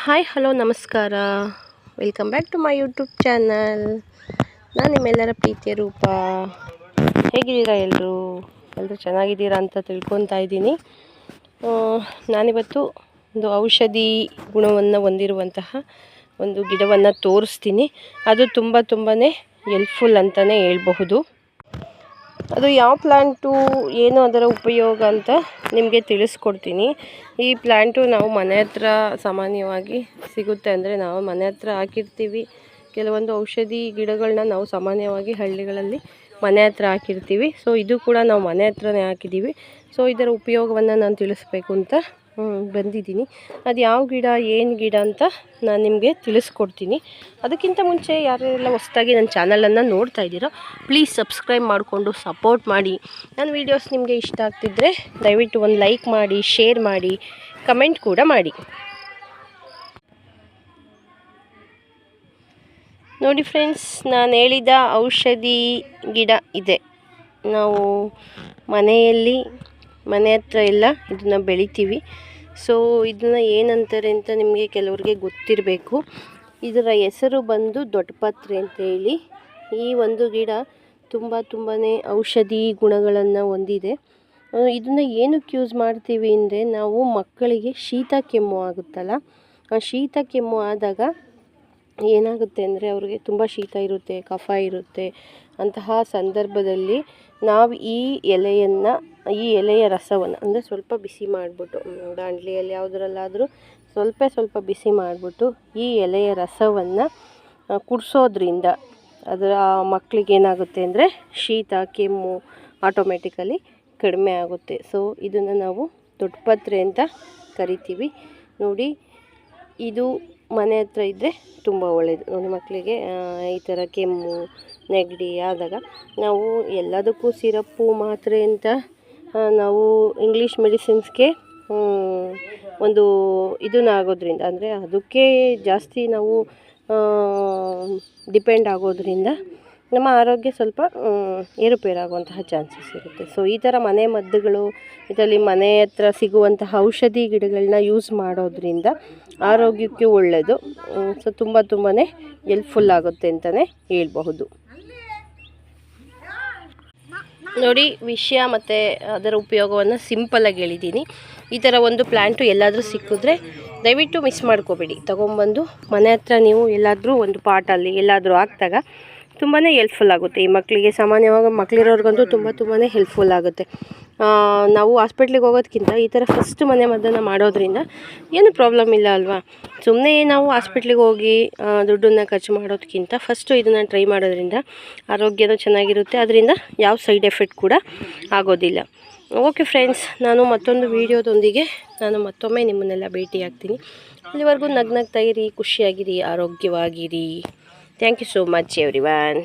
Hi hello ನಮಸ್ಕಾರ, welcome back to my YouTube channel. ನಾನು ನಿಮ್ಮೆಲ್ಲರ ಪ್ರೀತಿಯ ರೂಪ. ಹೇಗಿದ್ದೀರಾ ಎಲ್ಲರೂ ಚೆನ್ನಾಗಿದ್ದೀರಾ ಅಂತ ತಿಳ್ಕೊತಾ ಇದ್ದೀನಿ. ನಾನಿವತ್ತು ಒಂದು ಔಷಧಿ ಗುಣವನ್ನು ಹೊಂದಿರುವಂತಹ ಒಂದು ಗಿಡವನ್ನು ತೋರಿಸ್ತೀನಿ. ಅದು ತುಂಬಾ ಹೆಲ್ಪ್ಫುಲ್ ಅಂತಲೇ ಹೇಳ್ಬಹುದು. ಅದು ಯಾವ ಪ್ಲ್ಯಾಂಟು, ಏನು ಅದರ ಉಪಯೋಗ ಅಂತ ನಿಮಗೆ ತಿಳಿಸ್ಕೊಡ್ತೀನಿ. ಈ ಪ್ಲ್ಯಾಂಟು ನಾವು ಮನೆ ಹತ್ರ ಸಾಮಾನ್ಯವಾಗಿ ಸಿಗುತ್ತೆ. ಅಂದರೆ ನಾವು ಮನೆ ಹತ್ರ ಹಾಕಿರ್ತೀವಿ. ಕೆಲವೊಂದು ಔಷಧಿ ಗಿಡಗಳನ್ನ ನಾವು ಸಾಮಾನ್ಯವಾಗಿ ಹಳ್ಳಿಗಳಲ್ಲಿ ಮನೆ ಹತ್ರ ಹಾಕಿರ್ತೀವಿ. ಸೊ ಇದು ಕೂಡ ನಾವು ಮನೆ ಹತ್ರನೇ ಹಾಕಿದ್ದೀವಿ. ಸೊ ಇದರ ಉಪಯೋಗವನ್ನು ನಾನು ತಿಳಿಸ್ಬೇಕು ಅಂತ ಬಂದಿದ್ದೀನಿ. ಅದು ಯಾವ ಗಿಡ, ಏನು ಗಿಡ ಅಂತ ನಾನು ನಿಮಗೆ ತಿಳಿಸ್ಕೊಡ್ತೀನಿ. ಅದಕ್ಕಿಂತ ಮುಂಚೆ ಯಾರೆಲ್ಲ ಹೊಸದಾಗಿ ನನ್ನ ಚಾನಲನ್ನು ನೋಡ್ತಾ ಇದ್ದೀರೋ ಪ್ಲೀಸ್ ಸಬ್ಸ್ಕ್ರೈಬ್ ಮಾಡಿಕೊಂಡು ಸಪೋರ್ಟ್ ಮಾಡಿ. ನನ್ನ ವೀಡಿಯೋಸ್ ನಿಮಗೆ ಇಷ್ಟ ಆಗ್ತಿದ್ದರೆ ದಯವಿಟ್ಟು ಒಂದು ಲೈಕ್ ಮಾಡಿ, ಶೇರ್ ಮಾಡಿ, ಕಮೆಂಟ್ ಕೂಡ ಮಾಡಿ. ನೋಡಿ ಫ್ರೆಂಡ್ಸ್, ನಾನು ಹೇಳಿದ ಔಷಧಿ ಗಿಡ ಇದೆ. ನಾವು ಮನೆ ಹತ್ರ ಎಲ್ಲ ಇದನ್ನು ಬೆಳಿತೀವಿ. ಸೊ ಇದನ್ನು ಏನಂತಾರೆ ಅಂತ ನಿಮಗೆ ಕೆಲವರಿಗೆ ಗೊತ್ತಿರಬೇಕು. ಇದರ ಹೆಸರು ಬಂದು ದೊಡ್ಡಪತ್ರೆ ಅಂತ ಹೇಳಿ. ಈ ಒಂದು ಗಿಡ ತುಂಬಾ ಔಷಧಿ ಗುಣಗಳನ್ನು ಹೊಂದಿದೆ. ಇದನ್ನು ಏನಕ್ಕೆ ಯೂಸ್ ಮಾಡ್ತೀವಿ ಅಂದರೆ, ನಾವು ಮಕ್ಕಳಿಗೆ ಶೀತ ಕೆಮ್ಮು ಆಗುತ್ತಲ್ಲ, ಆ ಶೀತ ಕೆಮ್ಮು ಆದಾಗ ಏನಾಗುತ್ತೆ ಅಂದರೆ ಅವ್ರಿಗೆ ತುಂಬ ಶೀತ ಇರುತ್ತೆ, ಕಫ ಇರುತ್ತೆ. ಅಂತಹ ಸಂದರ್ಭದಲ್ಲಿ ನಾವು ಈ ಎಲೆಯ ರಸವನ್ನು ಅಂದರೆ ಸ್ವಲ್ಪ ಬಿಸಿ ಮಾಡಿಬಿಟ್ಟು, ಬಾಣಲೆಯಲ್ಲಿ ಯಾವುದರಲ್ಲಾದರೂ ಸ್ವಲ್ಪ ಬಿಸಿ ಮಾಡಿಬಿಟ್ಟು ಈ ಎಲೆಯ ರಸವನ್ನು ಕುಡಿಸೋದ್ರಿಂದ ಅದರ ಮಕ್ಕಳಿಗೆ ಏನಾಗುತ್ತೆ ಅಂದರೆ ಶೀತ ಕೆಮ್ಮು ಆಟೋಮೆಟಿಕಲಿ ಕಡಿಮೆ ಆಗುತ್ತೆ. ಸೊ ಇದನ್ನು ನಾವು ದೊಡ್ಡಪತ್ರೆ ಅಂತ ಕರಿತೀವಿ. ನೋಡಿ, ಇದು ಮನೆ ಹತ್ರ ಇದ್ದರೆ ತುಂಬ ಒಳ್ಳೆಯದು. ನೋಡಿ, ಮಕ್ಕಳಿಗೆ ಈ ಥರ ಕೆಮ್ಮು ನೆಗಡಿ ಆದಾಗ ನಾವು ಎಲ್ಲದಕ್ಕೂ ಸಿರಪ್ಪು ಮಾತ್ರೆ ಅಂತ ನಾವು ಇಂಗ್ಲೀಷ್ ಮೆಡಿಸಿನ್ಸ್ಗೆ ಒಂದು ಆಗೋದ್ರಿಂದ, ಅಂದರೆ ಅದಕ್ಕೆ ಜಾಸ್ತಿ ನಾವು ಡಿಪೆಂಡ್ ಆಗೋದ್ರಿಂದ ನಮ್ಮ ಆರೋಗ್ಯ ಸ್ವಲ್ಪ ಏರುಪೇರಾಗುವಂತಹ ಚಾನ್ಸಸ್ ಇರುತ್ತೆ. ಸೊ ಈ ಥರ ಮನೆ ಮದ್ದುಗಳು, ಇದರಲ್ಲಿ ಮನೆ ಹತ್ರ ಸಿಗುವಂತಹ ಔಷಧಿ ಗಿಡಗಳನ್ನ ಯೂಸ್ ಮಾಡೋದ್ರಿಂದ ಆರೋಗ್ಯಕ್ಕೆ ಒಳ್ಳೆಯದು. ಸೊ ತುಂಬಾ ಹೆಲ್ಪ್ಫುಲ್ ಆಗುತ್ತೆ ಅಂತಲೇ ಹೇಳ್ಬಹುದು. ನೋಡಿ, ವಿಷಯ ಮತ್ತು ಅದರ ಉಪಯೋಗವನ್ನು ಸಿಂಪಲ್ಲಾಗಿ ಹೇಳಿದ್ದೀನಿ. ಈ ಥರ ಒಂದು ಪ್ಲ್ಯಾಂಟು ಎಲ್ಲಾದರೂ ಸಿಕ್ಕಿದ್ರೆ ದಯವಿಟ್ಟು ಮಿಸ್ ಮಾಡ್ಕೋಬೇಡಿ. ತೊಗೊಂಬಂದು ಮನೆ ಹತ್ರ ನೀವು ಎಲ್ಲಾದರೂ ಒಂದು ಪಾಟಲ್ಲಿ ಎಲ್ಲಾದರೂ ಹಾಕಿದಾಗ ತುಂಬಾ ಹೆಲ್ಪ್ಫುಲ್ ಆಗುತ್ತೆ. ಈ ಮಕ್ಕಳಿಗೆ ಸಾಮಾನ್ಯವಾಗಿ ಮಕ್ಕಳಿರೋರ್ಗಂತೂ ತುಂಬಾ ಹೆಲ್ಪ್ಫುಲ್ ಆಗುತ್ತೆ. ನಾವು ಹಾಸ್ಪಿಟ್ಲಿಗೆ ಹೋಗೋದಕ್ಕಿಂತ ಈ ಥರ ಫಸ್ಟ್ ಮನೆ ಮದ್ದನ್ನು ಮಾಡೋದ್ರಿಂದ ಏನು ಪ್ರಾಬ್ಲಮ್ ಇಲ್ಲ ಅಲ್ವಾ. ಸುಮ್ಮನೆ ನಾವು ಹಾಸ್ಪಿಟ್ಲಿಗೆ ಹೋಗಿ ದುಡ್ಡನ್ನು ಖರ್ಚು ಮಾಡೋದಕ್ಕಿಂತ ಫಸ್ಟು ಇದನ್ನು ಟ್ರೈ ಮಾಡೋದ್ರಿಂದ ಆರೋಗ್ಯನೂ ಚೆನ್ನಾಗಿರುತ್ತೆ. ಅದರಿಂದ ಯಾವ ಸೈಡ್ ಎಫೆಕ್ಟ್ ಕೂಡ ಆಗೋದಿಲ್ಲ. ಓಕೆ ಫ್ರೆಂಡ್ಸ್, ನಾನು ಮತ್ತೊಂದು ವೀಡಿಯೋದೊಂದಿಗೆ ಮತ್ತೊಮ್ಮೆ ನಿಮ್ಮನ್ನೆಲ್ಲ ಭೇಟಿ ಆಗ್ತೀನಿ. ಅಲ್ಲಿವರೆಗೂ ನಗ್ನಗ್ತಾ ಇರಿ, ಖುಷಿಯಾಗಿರಿ, ಆರೋಗ್ಯವಾಗಿರಿ. Thank you so much everyone.